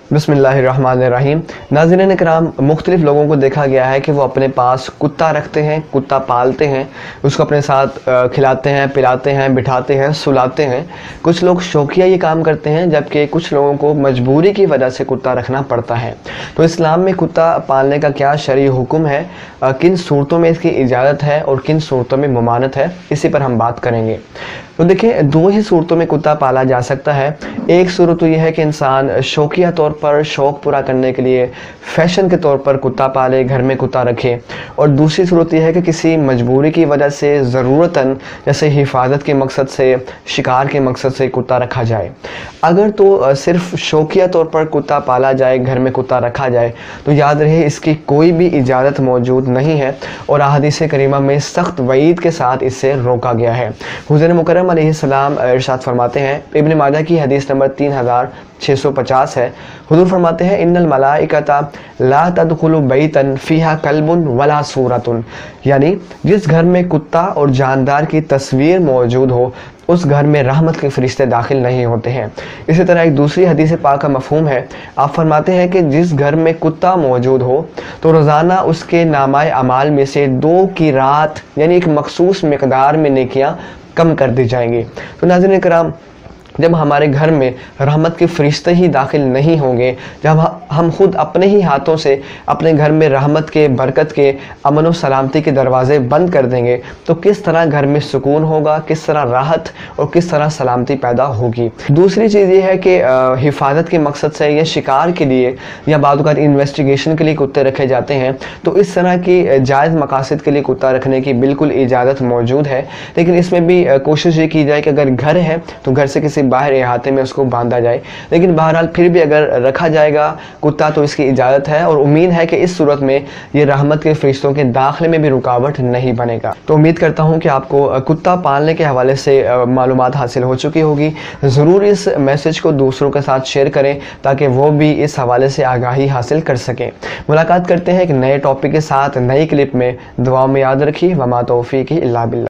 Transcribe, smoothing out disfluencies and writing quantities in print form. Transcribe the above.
बिस्मिल्लाहिर्रहमानिर्रहीम। नाज़रीन इकराम, मुख्तलिफ़ लोगों को देखा गया है कि वो अपने पास कुत्ता रखते हैं, कुत्ता पालते हैं, उसको अपने साथ खिलाते हैं, पिलाते हैं, बिठाते हैं, सुलाते हैं। कुछ लोग शौकिया ये काम करते हैं, जबकि कुछ लोगों को मजबूरी की वजह से कुत्ता रखना पड़ता है। तो इस्लाम में कुत्ता पालने का क्या शरई हुक्म है, किन सूरतों में इसकी इजाज़त है और किन सूरतों में ममानत है, इसी पर हम बात करेंगे। तो देखिए, दो ही सूरतों में कुत्ता पाला जा सकता है। एक सूरत तो यह है कि इंसान शौकिया तौर पर शौक़ पूरा करने के लिए फ़ैशन के तौर पर कुत्ता पाले, घर में कुत्ता रखे। और दूसरी सूरत यह है कि किसी मजबूरी की वजह से ज़रूरतन, जैसे हिफाजत के मकसद से, शिकार के मकसद से कुत्ता रखा जाए। अगर तो सिर्फ़ शौकिया तौर पर कुत्ता पाला जाए, घर में कुत्ता रखा जाए, तो याद रहे इसकी कोई भी इजाज़त मौजूद नहीं है और अहादीस करीमा में सख्त वईद के साथ इससे रोका गया है। हुज़ूर मुकर्रम अलैहिस्सलाम इरशाद फरमाते हैं, इब्न माजा की हदीस नंबर 3650 है। हुज़ूर फरमाते हैं, इन्नल मलाइकता ला तदखुलु बैतन फ़ीहा कल्बुन वला सूरतुन, यानी जिस घर में कुत्ता और जानदार की तस्वीर मौजूद हो, उस घर में रहमत के फरिश्ते दाखिल नहीं होते हैं। इसी तरह एक दूसरी हदीस पाक का मफ़हूम है, आप फरमाते हैं कि जिस घर में कुत्ता मौजूद हो तो रोज़ाना उसके नामाए अमाल में से 2 की रात, यानी एक मखसूस मिक़दार में नेकियां कम कर दी जाएंगी। तो नाज़रीन इकराम, जब हमारे घर में रहमत के फरिश्ते ही दाखिल नहीं होंगे, जब हम खुद अपने ही हाथों से अपने घर में रहमत के, बरकत के, अमन और सलामती के दरवाज़े बंद कर देंगे, तो किस तरह घर में सुकून होगा, किस तरह राहत और किस तरह सलामती पैदा होगी। दूसरी चीज़ ये है कि हिफाजत के मकसद से या शिकार के लिए या बाद वक़्त इन्वेस्टिगेशन के लिए कुत्ते रखे जाते हैं, तो इस तरह की जायज़ मकासद के लिए कुत्ता रखने की बिल्कुल इजाज़त मौजूद है। लेकिन इसमें भी कोशिश ये की जाए कि अगर घर है तो घर से किसी बाहर इहाते में उसको बांधा जाए। लेकिन बहरहाल फिर भी अगर रखा जाएगा कुत्ता तो इसकी इजाज़त है, और उम्मीद है कि इस सूरत में ये रहमत के फरिश्तों के दाखिले में भी रुकावट नहीं बनेगा। तो उम्मीद करता हूँ कि आपको कुत्ता पालने के हवाले से मालूमात हासिल हो चुकी होगी। ज़रूर इस मैसेज को दूसरों के साथ शेयर करें ताकि वो भी इस हवाले से आगाही हासिल कर सकें। मुलाकात करते हैं एक नए टॉपिक के साथ नई क्लिप में। दुआ में याद रखिए, वमा तौफीक़ी इल्ला बिल्लाह।